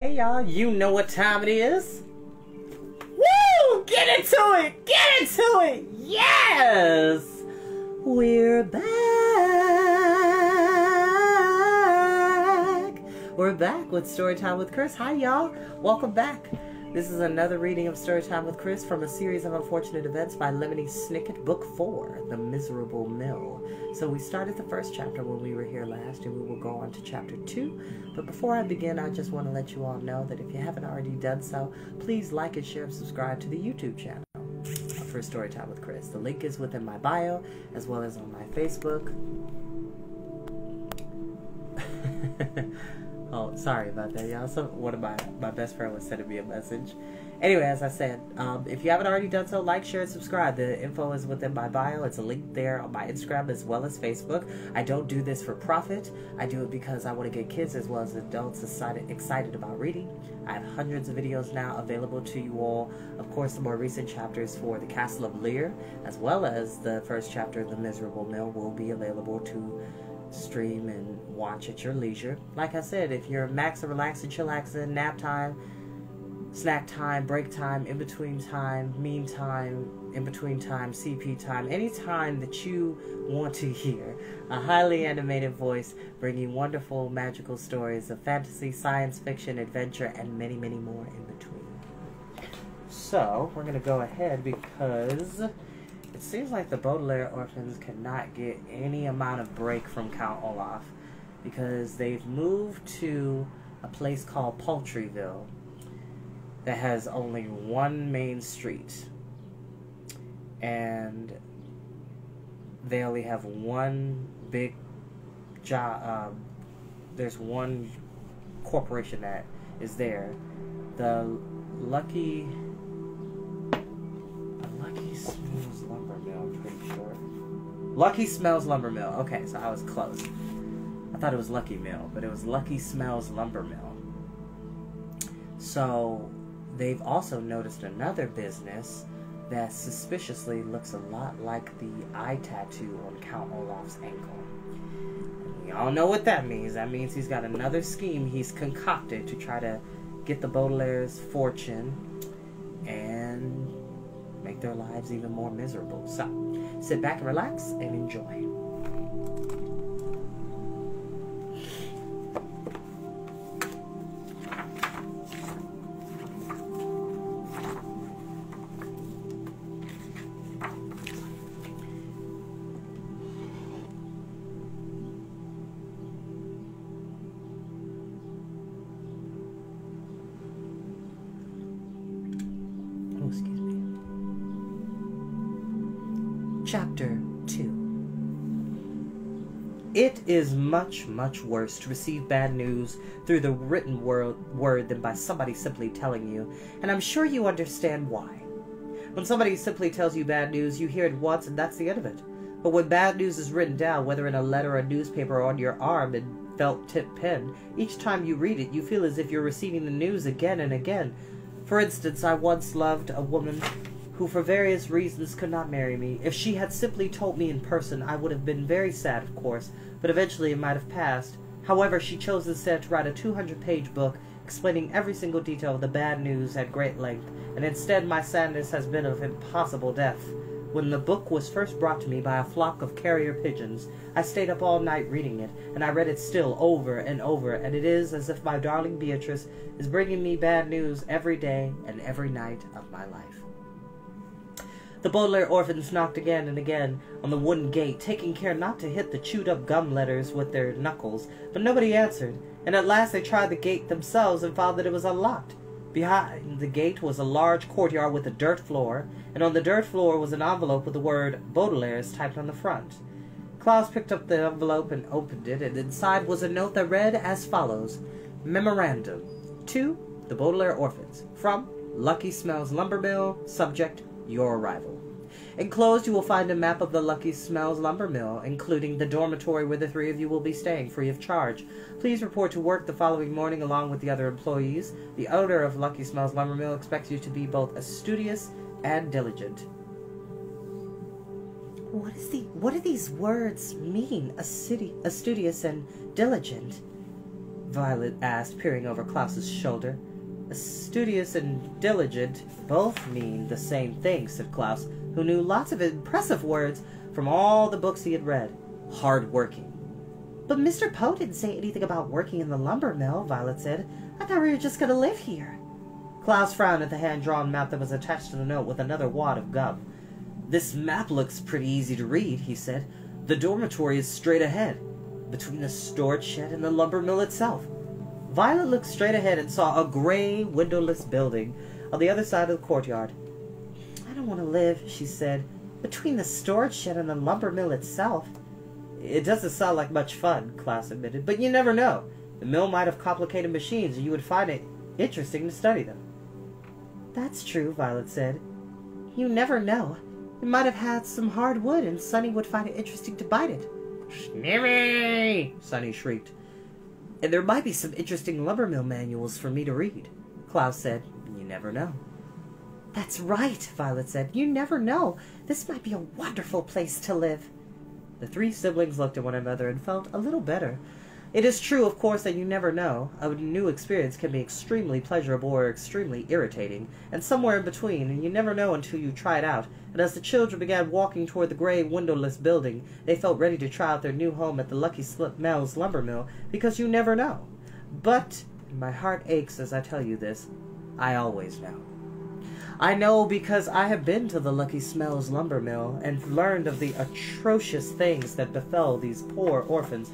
Hey y'all, you know what time it is? Woo! Get into it! Get into it! Yes! We're back! We're back with Storytime with Chris. Hi y'all! Welcome back. This is another reading of Storytime with Chris from a series of unfortunate events by Lemony Snicket, Book 4, The Miserable Mill. So we started the first chapter when we were here last, and we will go on to chapter 2. But before I begin, I just want to let you all know that if you haven't already done so, please like and share and subscribe to the YouTube channel for Storytime with Chris. The link is within my bio, as well as on my Facebook. Oh, sorry about that, y'all. So one of my best friend was sending me a message. Anyway, as I said, if you haven't already done so, like, share, and subscribe. The info is within my bio. It's a link there on my Instagram as well as Facebook. I don't do this for profit. I do it because I want to get kids as well as adults excited about reading. I have hundreds of videos now available to you all. Of course, the more recent chapters for The Castle of Lear, as well as the first chapter of The Miserable Mill, will be available to stream and watch at your leisure. Like I said, if you're maxing, relaxing, chillaxing, nap time, snack time, break time, in between time, meme time, in between time, CP time, any time that you want to hear a highly animated voice bringing wonderful magical stories of fantasy, science fiction, adventure, and many, many more in between. So we're gonna go ahead because it seems like the Baudelaire orphans cannot get any amount of break from Count Olaf because they've moved to a place called Poultryville that has only one main street, and they only have one big job. There's one corporation that is there, the Lucky Smells Lumber Mill, I'm pretty sure. Lucky Smells Lumber Mill. Okay, so I was close. I thought it was Lucky Mill, but it was Lucky Smells Lumber Mill. So they've also noticed another business that suspiciously looks a lot like the eye tattoo on Count Olaf's ankle. And we all know what that means. That means he's got another scheme he's concocted to try to get the Baudelaire's fortune and make their lives even more miserable. So, sit back and relax and enjoy. Oh, excuse me. Chapter 2. It is much, much worse to receive bad news through the written word than by somebody simply telling you, and I'm sure you understand why. When somebody simply tells you bad news, you hear it once and that's the end of it. But when bad news is written down, whether in a letter, a newspaper, or on your arm in felt-tip pen, each time you read it, you feel as if you're receiving the news again and again. For instance, I once loved a woman who for various reasons could not marry me. If she had simply told me in person, I would have been very sad, of course, but eventually it might have passed. However, she chose instead to write a 200-page book explaining every single detail of the bad news at great length, and instead my sadness has been of impossible death. When the book was first brought to me by a flock of carrier pigeons, I stayed up all night reading it, and I read it still over and over, and it is as if my darling Beatrice is bringing me bad news every day and every night of my life. The Baudelaire orphans knocked again and again on the wooden gate, taking care not to hit the chewed-up gum letters with their knuckles, but nobody answered, and at last they tried the gate themselves and found that it was unlocked. Behind the gate was a large courtyard with a dirt floor, and on the dirt floor was an envelope with the word Baudelaire's typed on the front. Klaus picked up the envelope and opened it, and inside was a note that read as follows: Memorandum. To the Baudelaire orphans. From Lucky Smells Lumber Mill. Subject: your arrival. Enclosed you will find a map of the Lucky Smells Lumber Mill, including the dormitory where the three of you will be staying free of charge. Please report to work the following morning along with the other employees. The owner of Lucky Smells Lumber Mill expects you to be both studious and diligent. What do these words mean? Studious and diligent? Violet asked, peering over Klaus's shoulder. Studious and diligent both mean the same thing, said Klaus, who knew lots of impressive words from all the books he had read. Hard-working. But Mr. Poe didn't say anything about working in the lumber mill, Violet said. I thought we were just going to live here. Klaus frowned at the hand-drawn map that was attached to the note with another wad of gum. This map looks pretty easy to read, he said. The dormitory is straight ahead, between the storage shed and the lumber mill itself. Violet looked straight ahead and saw a gray, windowless building on the other side of the courtyard. I don't want to live, she said, between the storage shed and the lumber mill itself. It doesn't sound like much fun, Klaus admitted, but you never know. The mill might have complicated machines, and you would find it interesting to study them. That's true, Violet said. You never know. It might have had some hard wood, and Sonny would find it interesting to bite it. Snicket! Sonny shrieked. And there might be some interesting lumber mill manuals for me to read, Klaus said. You never know. That's right, Violet said. You never know. This might be a wonderful place to live. The three siblings looked at one another and felt a little better. It is true, of course, that you never know. A new experience can be extremely pleasurable or extremely irritating, and somewhere in between, and you never know until you try it out. And as the children began walking toward the gray, windowless building, they felt ready to try out their new home at the Lucky Smells lumber mill, because you never know. But, and my heart aches as I tell you this, I always know. I know because I have been to the Lucky Smells lumber mill and learned of the atrocious things that befell these poor orphans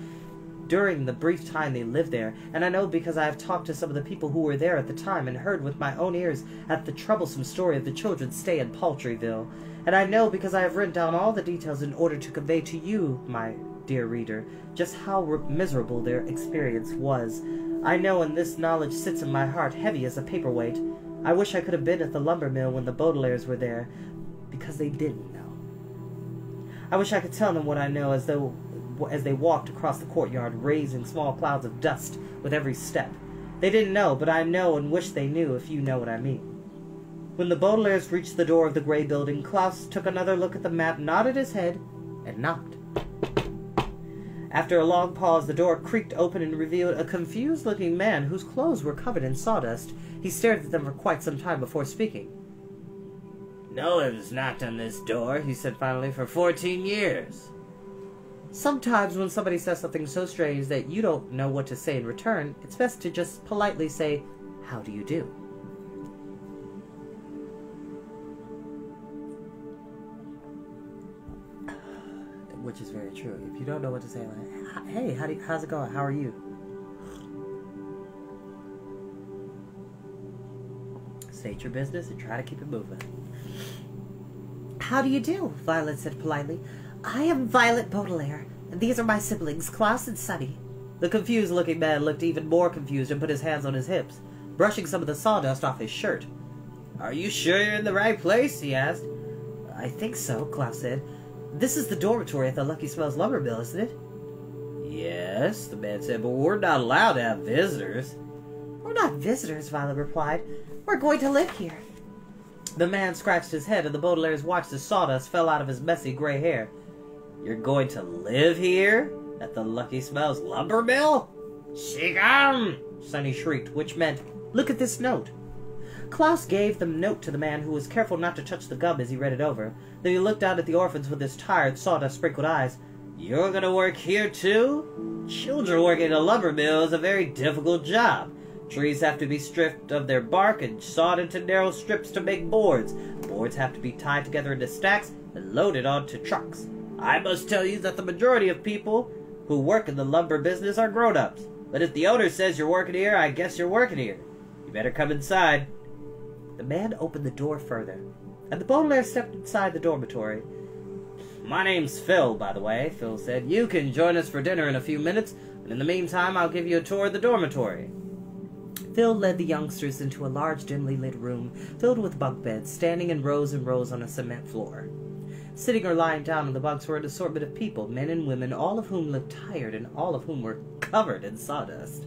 during the brief time they lived there, and I know because I have talked to some of the people who were there at the time and heard with my own ears at the troublesome story of the children's stay in Paltryville, and I know because I have written down all the details in order to convey to you, my dear reader, just how miserable their experience was. I know, and this knowledge sits in my heart heavy as a paperweight. I wish I could have been at the lumber mill when the Baudelaires were there, because they didn't know. I wish I could tell them what I know as they walked across the courtyard, raising small clouds of dust with every step. They didn't know, but I know and wish they knew, if you know what I mean. When the Baudelaires reached the door of the gray building, Klaus took another look at the map, nodded his head, and knocked. After a long pause, the door creaked open and revealed a confused-looking man whose clothes were covered in sawdust. He stared at them for quite some time before speaking. "No one's knocked on this door," he said finally, "for 14 years. Sometimes when somebody says something so strange that you don't know what to say in return, it's best to just politely say, "How do you do?" Which is very true. If you don't know what to say, like, "Hey, how's it going? How are you?" State your business and try to keep it moving. "How do you do?" Violet said politely. "I am Violet Baudelaire, and these are my siblings, Klaus and Sonny." The confused-looking man looked even more confused and put his hands on his hips, brushing some of the sawdust off his shirt. "Are you sure you're in the right place?" he asked. "I think so," Klaus said. "This is the dormitory at the Lucky Smells lumber mill, isn't it?" "Yes," the man said, "but we're not allowed to have visitors." "We're not visitors," Violet replied. "We're going to live here." The man scratched his head, and the Baudelaires watched as sawdust fell out of his messy gray hair. "You're going to live here? At the Lucky Smells lumber mill?" "Shigam!" Sonny shrieked, which meant, "Look at this note." Klaus gave the note to the man, who was careful not to touch the gum as he read it over. Then he looked down at the orphans with his tired, sawdust-sprinkled eyes. "You're going to work here, too? Children working in a lumber mill is a very difficult job. Trees have to be stripped of their bark and sawed into narrow strips to make boards. Boards have to be tied together into stacks and loaded onto trucks. I must tell you that the majority of people who work in the lumber business are grown-ups. But if the owner says you're working here, I guess you're working here. You better come inside." The man opened the door further, and the Baudelaire stepped inside the dormitory. "My name's Phil, by the way," Phil said. "You can join us for dinner in a few minutes, but in the meantime I'll give you a tour of the dormitory." Phil led the youngsters into a large, dimly lit room filled with bunk beds, standing in rows and rows on a cement floor. Sitting or lying down on the bunks were an assortment of people, men and women, all of whom looked tired and all of whom were covered in sawdust.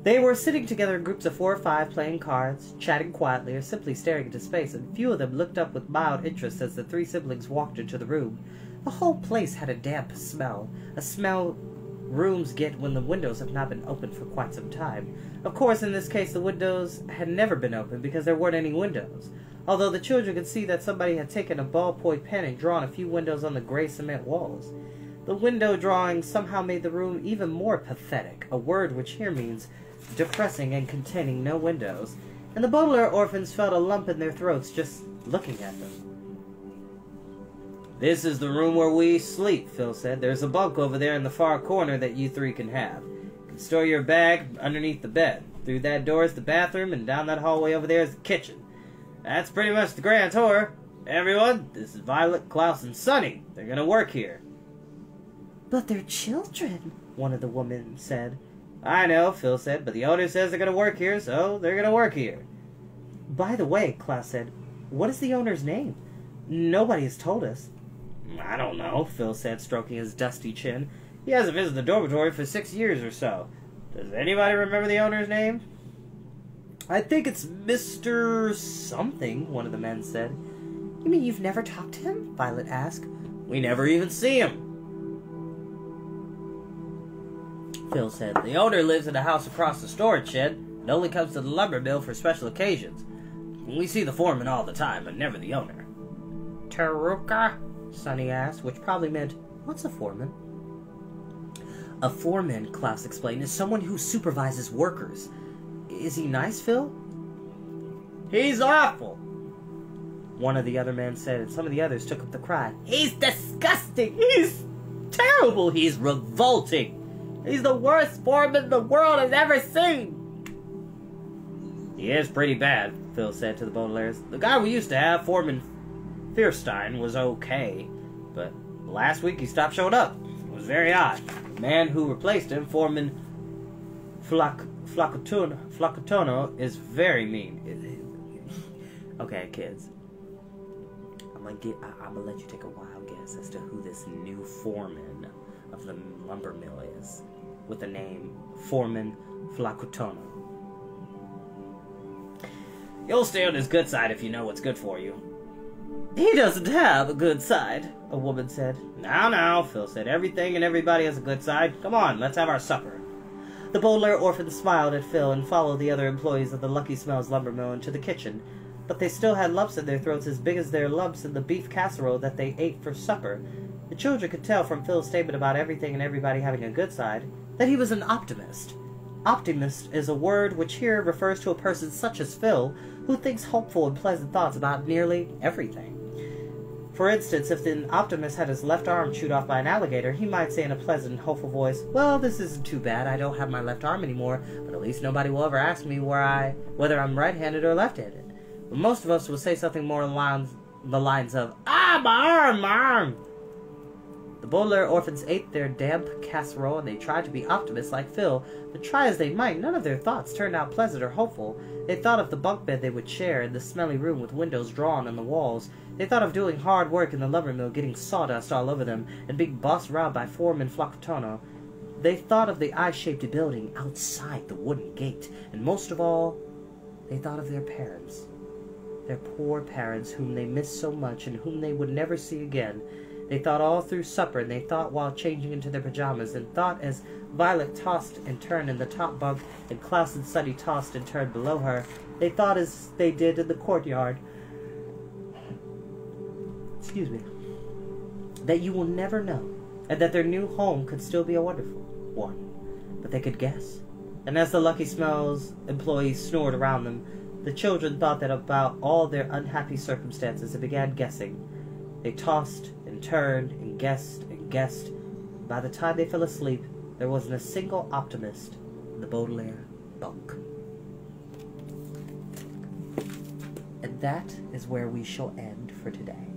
They were sitting together in groups of 4 or 5, playing cards, chatting quietly, or simply staring into space, and few of them looked up with mild interest as the 3 siblings walked into the room. The whole place had a damp smell, a smell rooms get when the windows have not been opened for quite some time. Of course, in this case, the windows had never been opened because there weren't any windows, although the children could see that somebody had taken a ballpoint pen and drawn a few windows on the gray cement walls. The window drawing somehow made the room even more pathetic, a word which here means depressing and containing no windows, and the Baudelaire orphans felt a lump in their throats just looking at them. "This is the room where we sleep," Phil said. "There's a bunk over there in the far corner that you three can have. You can store your bag underneath the bed. Through that door is the bathroom, and down that hallway over there is the kitchen. That's pretty much the grand tour. Everyone, this is Violet, Klaus, and Sonny. They're gonna work here." "But they're children," one of the women said. "I know," Phil said, "but the owner says they're gonna work here, so they're gonna work here." "By the way," Klaus said, "what is the owner's name? Nobody has told us." "I don't know," Phil said, stroking his dusty chin. "He hasn't visited the dormitory for 6 years or so. Does anybody remember the owner's name?" "I think it's Mr. something," one of the men said. "You mean you've never talked to him?" Violet asked. "We never even see him," Phil said. "The owner lives in a house across the storage shed and only comes to the lumber mill for special occasions. We see the foreman all the time, but never the owner." "Teruka?" Sonny asked, which probably meant, "What's a foreman?" "A foreman," Klaus explained, "is someone who supervises workers. Is he nice, Phil?" "He's awful," one of the other men said, and some of the others took up the cry. "He's disgusting. He's terrible. He's revolting. He's the worst foreman the world has ever seen." "He is pretty bad," Phil said to the Baudelaires. "The guy we used to have, Foreman Fierstein, was okay, but last week he stopped showing up. It was very odd. The man who replaced him, Foreman Flacatono, is very mean." Okay, kids. I'm gonna let you take a wild guess as to who this new foreman of the lumber mill is, with the name Foreman Flacatono. "You'll stay on his good side if you know what's good for you." "He doesn't have a good side," a woman said. Now, Phil said. "Everything and everybody has a good side. Come on, let's have our supper." The Baudelaire orphans smiled at Phil and followed the other employees of the Lucky Smells lumber mill into the kitchen, but they still had lumps in their throats as big as their lumps in the beef casserole that they ate for supper. The children could tell from Phil's statement about everything and everybody having a good side that he was an optimist. Optimist is a word which here refers to a person such as Phil, who thinks hopeful and pleasant thoughts about nearly everything. For instance, if an optimist had his left arm chewed off by an alligator, he might say in a pleasant, hopeful voice, "Well, this isn't too bad. I don't have my left arm anymore, but at least nobody will ever ask me whether I'm right-handed or left-handed." But most of us will say something more along the lines of, "Ah, my arm!" The Baudelaire orphans ate their damp casserole, and they tried to be optimists like Phil, but try as they might, none of their thoughts turned out pleasant or hopeful. They thought of the bunk bed they would share in the smelly room with windows drawn on the walls. They thought of doing hard work in the lumber mill, getting sawdust all over them, and being bossed around by Foreman Flacatono. They thought of the eye-shaped building outside the wooden gate, and most of all, they thought of their parents. Their poor parents, whom they missed so much and whom they would never see again. They thought all through supper, and they thought while changing into their pajamas, and thought as Violet tossed and turned in the top bunk, and Klaus and Sonny tossed and turned below her. They thought as they did in the courtyard. Excuse me. That you will never know, and that their new home could still be a wonderful one. But they could guess. And as the Lucky Smells employees snored around them, the children thought that about all their unhappy circumstances and began guessing. They tossed and turned and guessed and guessed. By the time they fell asleep, there wasn't a single optimist in the Baudelaire bunk. And that is where we shall end for today.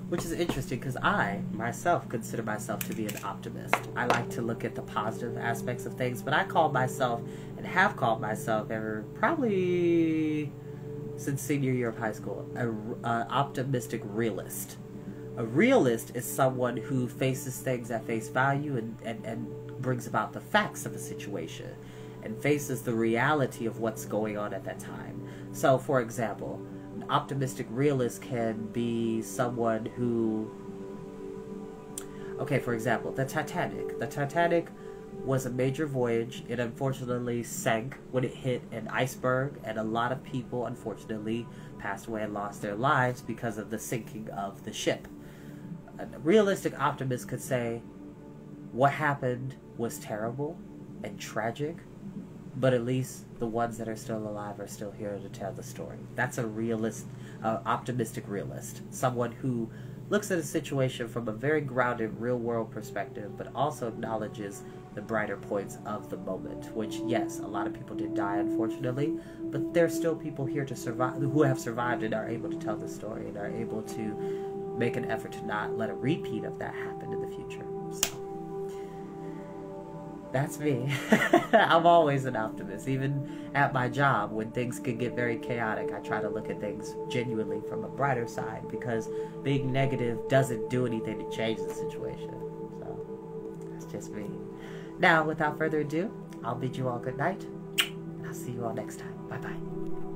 Which is interesting because I, myself, consider myself to be an optimist. I like to look at the positive aspects of things, but I call myself, and have called myself ever, probably since senior year of high school, an optimistic realist. A realist is someone who faces things at face value and brings about the facts of a situation and faces the reality of what's going on at that time. So, for example, an optimistic realist can be someone who... Okay, for example, the Titanic. The Titanic was a major voyage. It unfortunately sank when it hit an iceberg, and a lot of people, unfortunately, passed away and lost their lives because of the sinking of the ship. A realistic optimist could say, what happened was terrible and tragic, but at least the ones that are still alive are still here to tell the story. That's a realist, optimistic realist. Someone who looks at a situation from a very grounded, real-world perspective, but also acknowledges the brighter points of the moment. Which, yes, a lot of people did die, unfortunately, but there's still people here to survive, who have survived and are able to tell the story and are able to make an effort to not let a repeat of that happen in the future. So that's me. I'm always an optimist. Even at my job, when things can get very chaotic, I try to look at things genuinely from a brighter side, because being negative doesn't do anything to change the situation. So that's just me. Now, without further ado, I'll bid you all good night, and I'll see you all next time. Bye-bye.